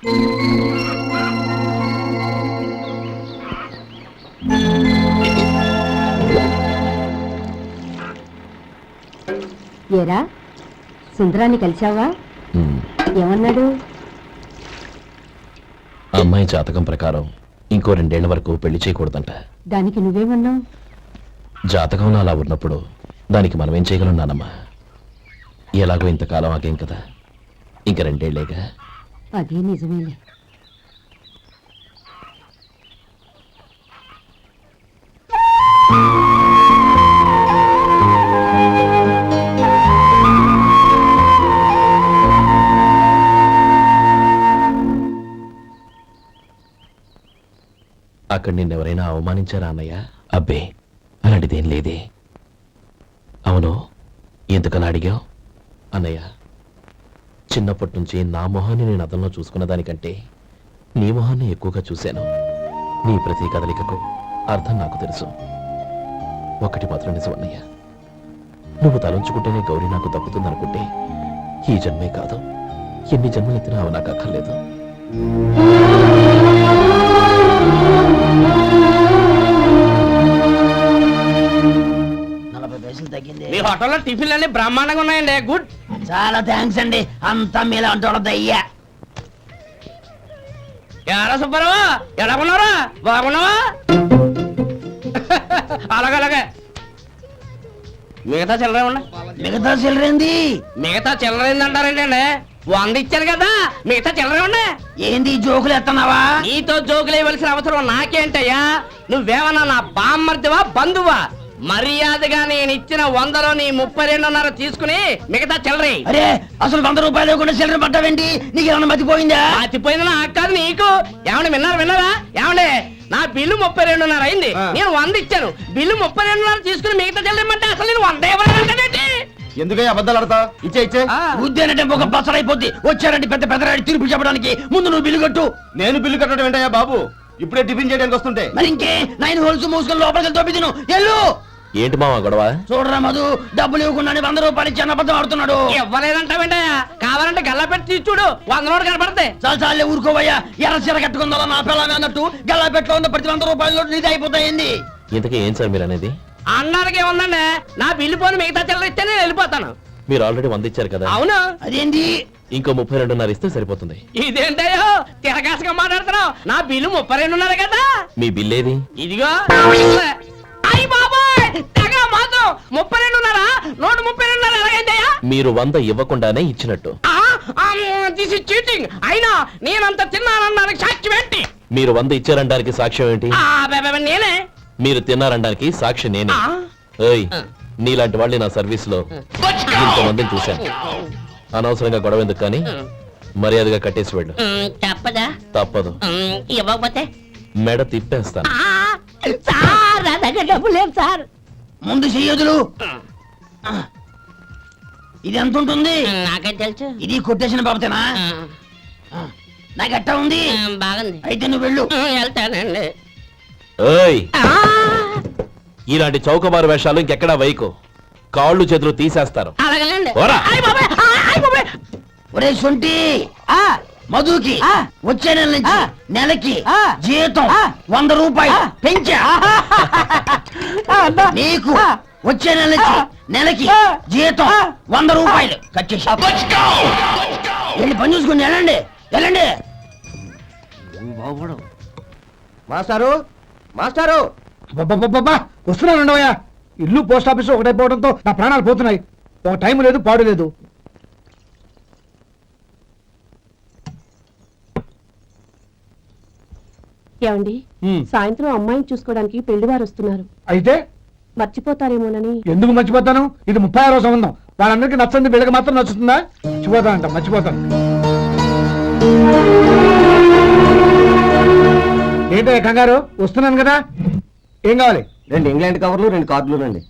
ఏరా సుందరాన్ని కలిశావా? ఏమన్నాడు? అమ్మాయి జాతకం ప్రకారం ఇంకో 2 ఏళ్ల వరకు పెళ్లి చేయకూడదంట. దానికి నువ్వేమన్నావు? జాతకంలో అలా ఉన్నప్పుడు దానికి మనం ఏం చేయగలం నానమ్మా? ఎలాగో ఇంతకాలం ఆగేం కదా, ఇంక 2 ఏళ్లేగా. అదే నిజమేలే. అక్కడ నిన్నెవరైనా అవమానించారా అన్నయ్య? అబ్బే, అలాంటిదేం లేదే. అవును, ఎందుకలా అడిగావు? అన్నయ్య, చిన్నప్పటి నుంచి నా మొహాన్ని నేను అదనలో చూసుకున్న దానికంటే నీ మొహాన్ని ఎక్కువగా చూశాను. నీ ప్రతి కదలికకు అర్థం నాకు తెలుసు. ఒకటి మాత్రం నిజం అన్నయ్య, నువ్వు తలంచుకుంటేనే గౌరీ నాకు దక్కుతుందనుకుంటే ఈ జన్మే కాదు, ఎన్ని జన్మలెత్తినా అవి నాకు అక్కర్లేదు. మీ హోటల్లో టిఫిన్లు అన్ని బ్రహ్మాండంగా ఉన్నాయండి. గుడ్, చాలా థ్యాంక్స్ అండి. అంతా మీలా అంటోడదయ్యా. ఎలా సుబ్బారావు, ఎలా ఉన్నారా? బాగున్నావా? అలాగే మిగతా చిల్లర ఉన్నాయి. మిగతా చిల్లరేంది? మిగతా చిల్లర ఏందంటారండి అండి? 100 ఇచ్చాను కదా, మిగతా చిల్లర ఉన్నాయి. ఏంది జోకులు ఎత్తన్నావా? నీతో జోకులు వేయవలసిన అవసరం నాకేంటయ్యా? నువ్వేమన్నా నా బామ్మర్దివా, బంధువా? మర్యాదగా నేను ఇచ్చిన 100లో నీ 32.5 తీసుకుని మిగతా చిల్లరి. అరే, అసలు 100 రూపాయలు కూడా చిల్లర పట్టావేంటి? నీకేమన్నా మతిపోయిందా? మర్చిపోయింది నాకు కాదు, నీకు. ఏమండి విన్నారా? ఏమండి, నా బిల్లు 32.5 అయింది. నేను 100 ఇచ్చాను. బిల్లు 32.5 తీసుకుని మిగతా చిల్లరమంటే అసలు నేను 100 ఇవ్వాలంటే ఎందుకయ్యా అబద్ధాలు ఆడతా? ఇచ్చే ఉద్యానంటే ఒక బసరైపోద్ది. వచ్చారంటే పెద్ద పెద్దరాడి తీర్పు చెప్పడానికి ముందు నువ్వు బిల్లు కట్టు. నేను బిల్లు కట్టడం ఏంటయ్యా బాబు? ఇప్పుడే టిఫిన్ చేయడానికి వస్తుంటే. మరి ఇంకే 9 హోల్స్ మూసుకొని లోపలికి తోపి తిను. ఎల్లు. ఏంటి మావా గొడవ? చూడరా మధు, డబ్బులు ఇవ్వకుండానే 100 రూపాయలు ఇచ్చి అబద్ధం ఆడుతున్నాడు. ఇవ్వలేదంటావేంటయ్యా? కావాలంటే గల్లా పెట్టి తీసి చూడు, 100 నోటు కనపడతాయి. చాలే ఊరుకోవయ్యా. ఎర్ర చీర కట్టుకుందా నా పిల్లమే అన్నట్టు గల్లా పెట్టులో ఉన్న ప్రతి 100 రూపాయలు నీది అయిపోతాయింది. ఇంతకీ ఏం సార్ మీరు అనేది? అన్నారకి ఏముందండి, నా బిల్లు పోని మిగతా చిల్లర ఇస్తే నేను వెళ్ళిపోతాను. మీరు ఆల్రెడీ 100 ఇచ్చారు కదా. అవును. అదేంటి? ఇంకో 32.5 ఇస్తే సరిపోతుంది. ఇదేంటయ్యో తిరగాసుగా మాట్లాడుతున్నావు? నా బిల్లు 32.5 కదా. మీ బిల్ ఏది? ఇదిగో. అయ్య బాబాయ్, తెగ మాత్రం 32.5, 132.5 ఎలాగైందయ్యా? మీరు 100 ఇవ్వకుండానే ఇచ్చినట్టు. This is cheating. అయినా నేనంత తిన్నానన్నానికి సాక్ష్యం ఏంటి? మీరు 100 ఇచ్చారనడానికి సాక్ష్యం ఏంటి? నేనే. మీరు తిన్నారనడానికి సాక్షి నేనే. ఏయ్, నీలాంటి వాళ్ళని నా సర్వీస్ లో ఇంతమందిని చూశాను. అనవసరంగా గొడవ ఎందుకు కానీ మర్యాదగా కట్టేసి వెళ్ళు. తప్పదా? తప్పదు. ఇవ్వకపోతే మెడ తిప్పేస్తాను. సార్, నా దగ్గర డబ్బు లేదు సార్. ముందు చెయ్యదులు. ఇది ఎంత ఉంటుంది? నాకేం తెలుసు. ఇది కొట్టేసిన బాబతేనా? నాకు ఎట్టా ఉంది? బాగుంది. అయితే నువ్వు వెళ్ళు. వెళ్తానండి. ఏయ్, ఇలాంటి చౌకబారు వేషాలు ఇంకెక్కడా వైకు. కాళ్ళు చేతులు తీసేస్తారు. అలాగేనండి. ఓరా. ఒరే సొంటి, మధుకి వచ్చే నెల నుంచి నెలకి జీతం 100 రూపాయలు పెంచా. నీకు వచ్చే నెల నుంచి నెలకి జీతం 100 రూపాయలు కట్ చేసి వెళ్ళి పని చూసుకుని వెళ్ళండి. మాస్టారు, మాస్టారు, వస్తున్నాను ఉండవయ్యా. ఇల్లు పోస్ట్ ఆఫీసు ఒకటైపోవడంతో నా ప్రాణాలు పోతున్నాయి. ఒక టైం లేదు, పాడు లేదు. ఏమండి, సాయంత్రం అమ్మాయిని చూసుకోవడానికి పెళ్లివారు వస్తున్నారు. అయితే మర్చిపోతారేమోనని. ఎందుకు మర్చిపోతాను? ఇది 36వ సంబంధం. వాళ్ళందరికీ నచ్చంది, వీళ్ళకి మాత్రం నచ్చుతుందా? మర్చిపోతాను. ఏంటో కంగారు? వస్తున్నాను కదా. ఏం కావాలి? 2 ఇంగ్లాండ్ కవర్లు, 2 కార్డులు రండి.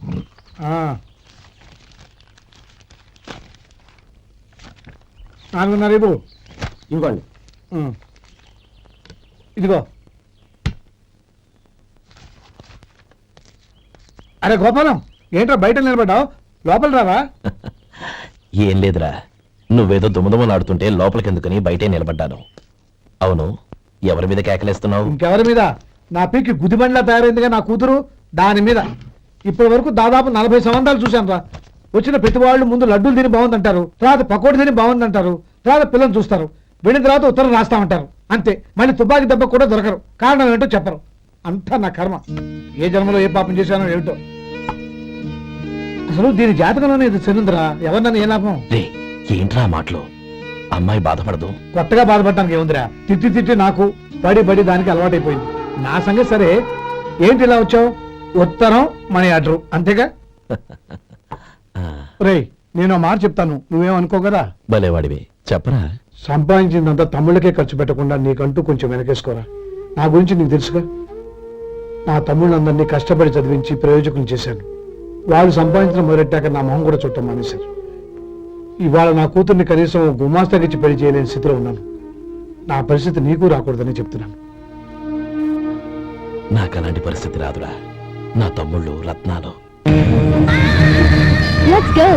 4.5 ఇవ్వండి. ఇదిగో. అరే గోపాలం, ఏంట్రా బయట నిలబడ్డావు? లోపల రావా? ఏం లేదురా, నువ్వేదో దుమదుమలాడుతుంటే లోపలికెందుకని బయటే నిలబడ్డాను. అవును, ఎవరి మీద కేకలేస్తున్నావు? ఇంకెవరి మీద? నా పీకి గుదిబండ్లా తయారైందిగా నా కూతురు, దాని మీద. ఇప్పటి వరకు దాదాపు 40 సంవత్సరాలు చూశాను రా. వచ్చిన ప్రతి వాళ్ళు ముందు లడ్డూలు తిని బాగుందంటారు, తర్వాత పకోడి తిని బాగుందంటారు, తర్వాత పిల్లలు చూస్తారు, వెళ్ళిన తర్వాత ఉత్తరం రాస్తామంటారు. అంతే, మళ్ళీ తుపాకీ దెబ్బ కూడా దొరకరు. కారణం ఏంటో చెప్పరు. అంతా నా కర్మ. ఏ జన్మలో ఏ పాపం చేశానో ఏమిటో. అసలు దీని జాతకంలోనే ఇది చెందిందిరా. ఎవరినన్నా ఏ లాభం? రే, ఏంట్రా ఆ మాటలు? అమ్మాయి బాధపడదు. కొత్తగా బాధపడటానికి ఏముందిరా? తిట్టి తిట్టి నాకు పడి దానికి అలవాటైపోయింది. నా సంగతి సరే, ఏంటి ఇలా వచ్చావు? ఉత్తరం మనీ ఆర్డర్ అంతేగా? రేయ్, నేను ఆ మాట చెప్తాను, నువ్వేమనుకో కదా. భలేవాడివి, చెప్పరా. సంపాదించిందంతా తమ్ముళ్ళకే ఖర్చు పెట్టకుండా నీకంటూ కొంచెం వెనకేసుకోరా. నా గురించి నీకు తెలుసుగా. నా తమ్ముళ్ళందరినీ కష్టపడి చదివించి ప్రయోజకులు చేశాను. వాళ్ళు సంపాదించడం మొదలెట్టాక నా మొహం కూడా చుట్టం మానేశారు. ఇవాళ నా కూతుర్ని కనీసం గుమాస్తాకిచ్చి పెళ్లి చేయలేని స్థితిలో ఉన్నాను. నా పరిస్థితి నీకు రాకూడదని చెప్తున్నాను. నాకు అలాంటి పరిస్థితి రాదురా. నా తమ్ముళ్ళు రత్నాలు. Let's go.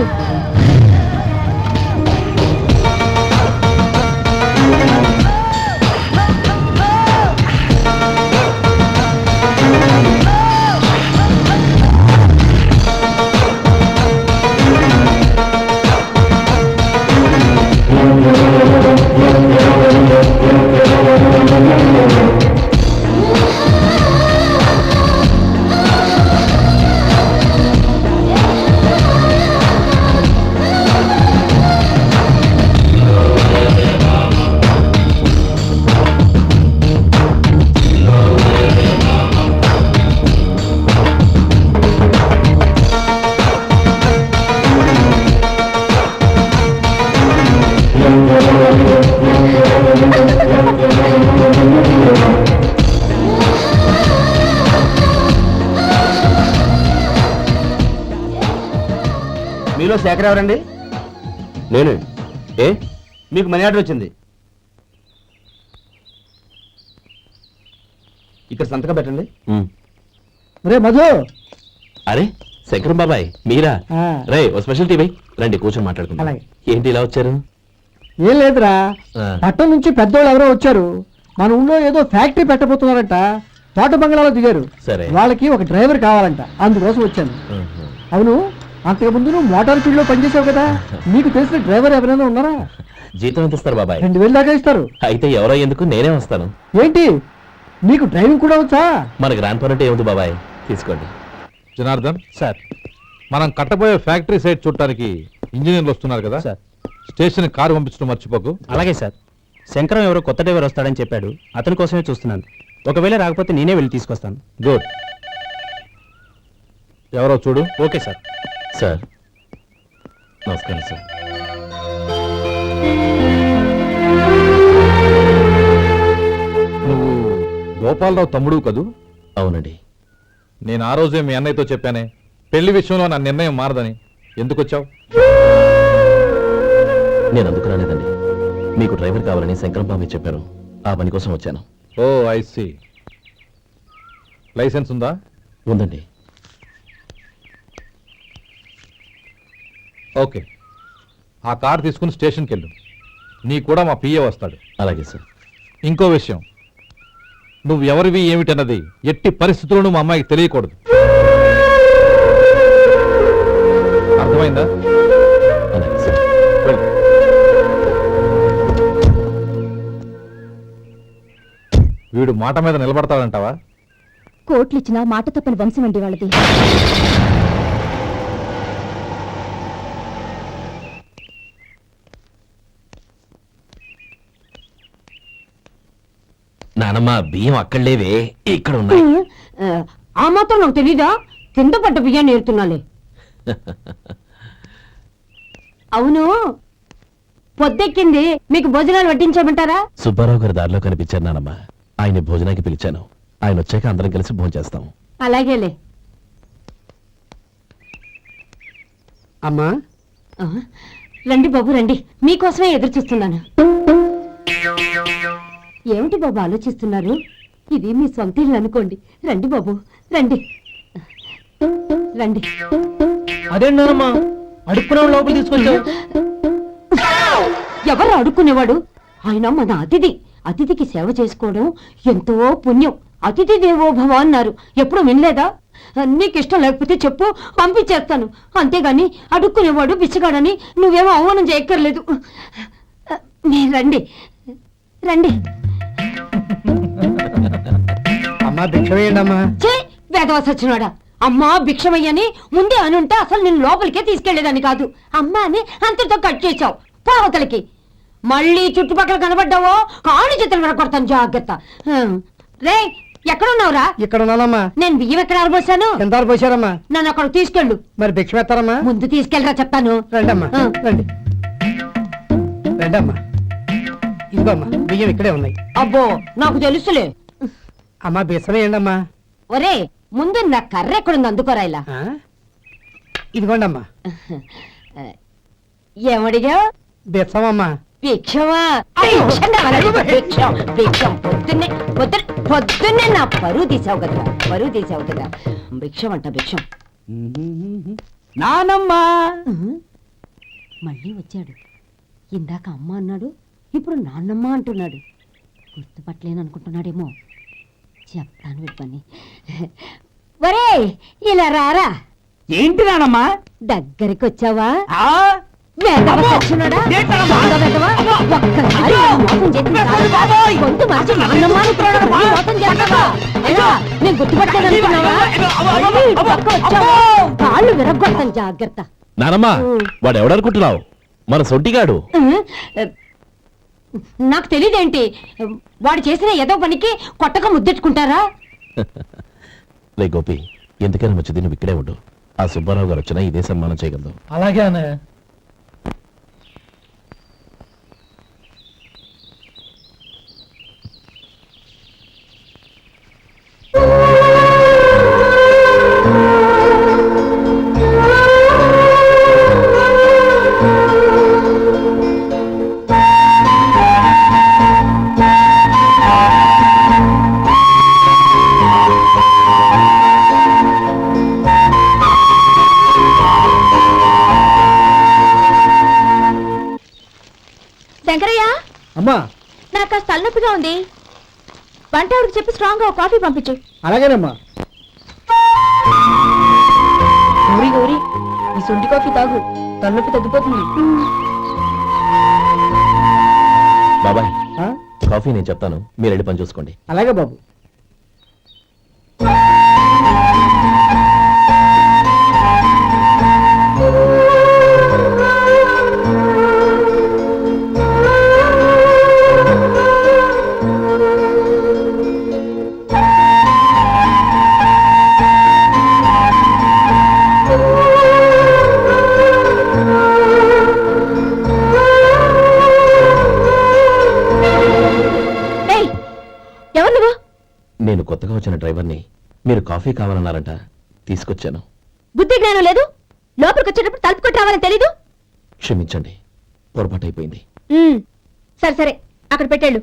మీలో శేఖర్ ఎవరండి? నేను. ఏ? మీకు మనీ ఆర్డర్ వచ్చింది. ఇక్కడ సంతకం పెట్టండి. రే మధు. అరే శంకరం బాబాయ్, మీరా? ఆ. రే, ఓ స్పెషల్ టీవీ రండి, కూర్చొని మాట్లాడుకుందాం. అలాగే. ఏంటి ఇలా వచ్చారు? ఏం లేదురా, ఆ. పట్టణం నుంచి పెద్దోళ్ళు ఎవరో వచ్చారు. మన ఊళ్ళో ఏదో ఫ్యాక్టరీ పెట్టబోతున్నారంట. తోట బంగ్లాలో దిగారు. సరే. వాళ్ళకి ఒక డ్రైవర్ కావాలంట, అందుకోసం వచ్చాను. ఉహు. అవును, అంతకుముందు నువ్వు మోటార్ ఫీల్డ్ లో పనిచేసావు కదా, నీకు తెలిసిన డ్రైవర్ ఎవరైనా ఉన్నారా? జీతం ఎంత ఇస్తారు బాబాయ్? 2000 దాకా ఇస్తారు. అయితే ఎవరో ఎందుకు, నేనే వస్తాను. ఏంటి, నీకు డ్రైవింగ్ కూడా వచ్చా? మన గ్రాండ్ పరంటే ఏముంది బాబాయ్, తీసుకోండి. జనార్దన్ సార్, మనం కట్టబోయే ఫ్యాక్టరీ సైట్ చూడటానికి ఇంజనీర్లు వస్తున్నారు కదా సార్. స్టేషన్ కారు పంపించడం మర్చిపోకు. అలాగే సార్. శంకరం ఎవరో కొత్త డ్రైవర్ వస్తాడని చెప్పాడు, అతని కోసమే చూస్తున్నాను. ఒకవేళ రాకపోతే నేనే వెళ్ళి తీసుకొస్తాను. గుడ్. ఎవరో చూడు. Okay sir. సార్ నమస్కారం సార్. నువ్వు గోపాలరావు తమ్ముడు కదూ? అవునండి. నేను ఆ రోజే మీ అన్నయ్యతో చెప్పానే, పెళ్లి విషయంలో నా నిర్ణయం మారదని. ఎందుకు వచ్చావు? నేను అందుకు రాలేదండి. మీకు డ్రైవర్ కావాలని శంకరం బాబాయ్ చెప్పారు, ఆ పని కోసం వచ్చాను. ఓ ఐ సీ. లైసెన్స్ ఉందా? ఉందండి. ఓకే, ఆ కార్ తీసుకుని స్టేషన్కి వెళ్ళు. నీ కూడా మా పిఏ వస్తాడు. అలాగే సార్. ఇంకో విషయం, నువ్వు ఎవరివి ఏమిటన్నది ఎట్టి పరిస్థితుల్లోనూ మా అమ్మాయికి తెలియకూడదు. అర్థమైందా? అలాగే సార్. వెళ్ళు. వీడు మాట మీద నిలబడతాడంటావా? కోట్లు ఇచ్చినా మాట తప్పని వంశం అండి వాళ్ళది. నానమ్మ, బియ్యం అక్కడ లేవే, ఇక్కడ ఉన్నాయి. ఆ మాత్రం నాకు తెలీదా? కింద పడ్డ బియ్యాన్ని ఏరుతున్నాలే. అవును, పొద్దెక్కింది, మీకు భోజనాలు వడ్డించమంటారా? సుబ్బారావు గారి దారిలో కనిపించారు నానమ్మ. ఆయన భోజనానికి పిలిచాను. ఆయన వచ్చాక అందరం కలిసి భోజనం చేస్తాం. అలాగేలే. అమ్మా, రండి బాబు రండి, మీకోసమే ఎదురు చూస్తున్నాను. ఏమిటి బాబు ఆలోచిస్తున్నారు? ఇది మీ సొంత ఇల్లు అనుకోండి. రండి బాబు రండి రండి. అదేంటమ్మా అడుక్కునే లోపల తీసుకొచ్చావు? ఎవరు అడుక్కునేవాడు? ఆయన మన అతిథి. అతిథికి సేవ చేసుకోవడం ఎంతో పుణ్యం. అతిథి దేవో భవ అన్నారు, ఎప్పుడు వినలేదా? నీకు ఇష్టం లేకపోతే చెప్పు, పంపించేస్తాను. అంతేగాని అడుక్కునేవాడు బిచ్చగాడని నువ్వేమో అవమానం చేయక్కర్లేదు. మీరు రండి రండి. అమ్మా భిక్ష వేయండి అమ్మా. చే వేదవాస వచ్చినాడా? అమ్మా భిక్షమయ్యని ముందే అనుంటే అసలు నేను లోపలికే తీసుకెళ్లేదని కాదు. అమ్మా అని అంతటితో కట్ చేశావు. పోవతలకి మళ్ళీ చుట్టుపక్కల కనబడ్డావో కాళ్ళు చేతులు వినకొడతాను, జాగ్రత్త. రే ఎక్కడున్నావురా? ఇక్కడ ఉన్నానమ్మా. నేను బియ్యం ఎక్కడ ఆరబోసాను? ఎంత పోసారమ్మా? నన్ను అక్కడ తీసుకెళ్ళు. మరి భిక్ష పెడతారమ్మా? ముందు తీసుకెళ్ళరా చెప్తాను. రండమ్మా రండి రండమ్మా. ఇదిగోమ్మా బియ్యం ఇక్కడే ఉన్నాయి. అబ్బో నాకు తెలుసులే. అమ్మా బిచ్చ వేయండి అమ్మా. ఒరే ముందు నా కర్ర ఎక్కడుంది, అందుకోరా ఇలా. ఇదిగోండి అమ్మా. ఏమడిగా? బిచ్చమమ్మా. భిక్షమా? భిక్షం కావాలండి, భిక్షం భిక్షం. పొద్దున్నే నా పరువు తీసావు కదరా, పరువు తీసావు కదా. భిక్షం అంట భిక్షం. నానమ్మా మళ్ళీ వచ్చాడు. ఇందాక అమ్మ అన్నాడు, ఇప్పుడు నాన్నమ్మ అంటున్నాడు. గుర్తుపట్టలేననుకుంటున్నాడేమో. చెప్తాను వీడి పని. ఒరే ఇలా రారా. ఏంటి నానమ్మా? దగ్గరికి వచ్చావా? ఆ? వేదవ సచ్చినోడా? దొంగ వెధవ. ఒక్కసారి నన్ను మోసం చేసిన చాలు. గొంతు మార్చి నాన్నమ్మ అనుకున్నాడు, మళ్ళీ మోసం చేస్తావా? ఎలా? నేను గుర్తుపట్టలేదనుకున్నావా? మళ్ళీ ఇటు పక్క వచ్చావా? కాళ్ళు విరగ్గొడతాను, జాగ్రత్త. నానమ్మా, వాడు ఎవడనుకుంటున్నావు? మన సొంటిగాడు. నాకు తెలియదేంటి, వాడు చేసిన ఏదో పనికి కొట్టక ముద్దెట్టుకుంటారా? రే గోపి, ఎందుకైనా మంచిది నువ్వు ఇక్కడే ఉండు. ఆ సుబ్బారావు గారు వచ్చినా ఇదే సన్మానం చేయగలదు. అలాగే అన్నయ్య. శంకరయ్య, అమ్మా నాకు కాస్త తలనొప్పిగా ఉంది. వంట ఆవిడకి చెప్పి స్ట్రాంగ్ గా కాఫీ పంపించు. అలాగేనమ్మా. గౌరీ గౌరీ, ఈ సొంటి కాఫీ తాగు, తలనొప్పి తగ్గిపోతుంది. బాబాయ్, ఆ? కాఫీ నేను చెప్తాను, మీరు వెళ్ళి పని చూసుకోండి. అలాగే బాబు. నేను కొత్తగా వచ్చిన డ్రైవర్ని. మీరు కాఫీ కావాలన్నారంట, తీసుకొచ్చాను. బుద్ధి జ్ఞానం లేదు. లోపలికి వచ్చేటప్పుడు తలుపు కొట్టి రావాలని తెలీదు. క్షమించండి, పొరపాటు అయిపోయింది. సరే సరే, అక్కడ పెట్టేళ్ళు.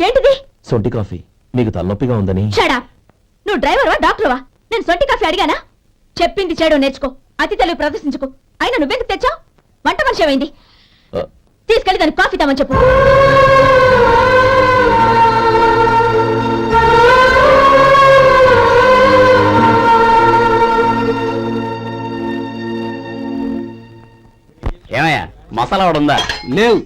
ఏంటిది? సొంటి కాఫీ. మీకు తలనొప్పిగా ఉందని. షడా, నువ్వు డ్రైవర్వా డాక్టర్వా? నేను సొంటి కాఫీ అడిగానా? చెప్పింది చేయడం నేర్చుకో, అతి తెలివి ప్రదర్శించుకో. అయినా నువ్వెందుకు తెచ్చావు? వంట మనిషి ఏమైంది? ఆ, తీసుకెళ్ళి దానికి కాఫీ తామని చెప్పు. ఏమయ్యా, మసాలా వాడు ఉందా? లేవు.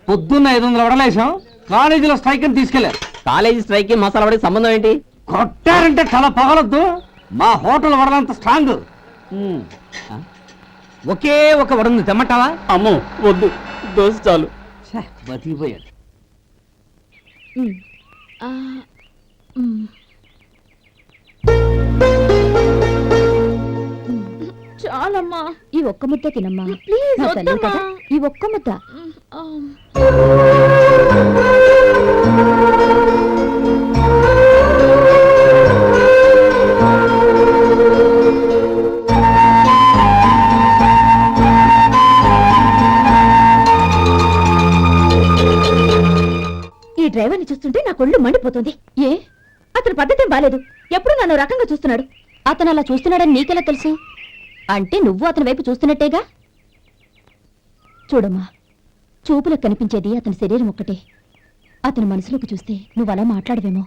పొద్దున్న 500 వడలేసాం, కాలేజీలో స్ట్రైక్ అని తీసుకెళ్లారు. కాలేజీ స్ట్రైక్ కి మసాలా వాడికి సంబంధం ఏంటి? కొట్టారంటే చాలా పగలొద్దు. మా హోటల్ వడలంత స్ట్రాంగ్. ఒకే ఒక వడుంది, తెమ్మంటావా? అమ్మో వద్దు, దోశ చాలు. బతికిపోయాడు. చాలమ్మా, ఈ ఒక్క ముద్ద తినమ్మా ప్లీజ్. ఈ ఒక్క ముద్ద. డ్రైవర్ని చూస్తుంటే నా కొళ్ళు మండిపోతుంది. ఏ అతని పద్ధతి బాలేదు. ఎప్పుడు నన్ను రకంగా చూస్తున్నాడు. అతను అలా చూస్తున్నాడని నీకెలా తెలుసు? అంటే నువ్వు అతని వైపు చూస్తున్నట్టేగా. చూడమ్మా, చూపులకు కనిపించేది అతని శరీరం ఒక్కటే. అతని మనసులోకి చూస్తే నువ్వు అలా మాట్లాడవేమో.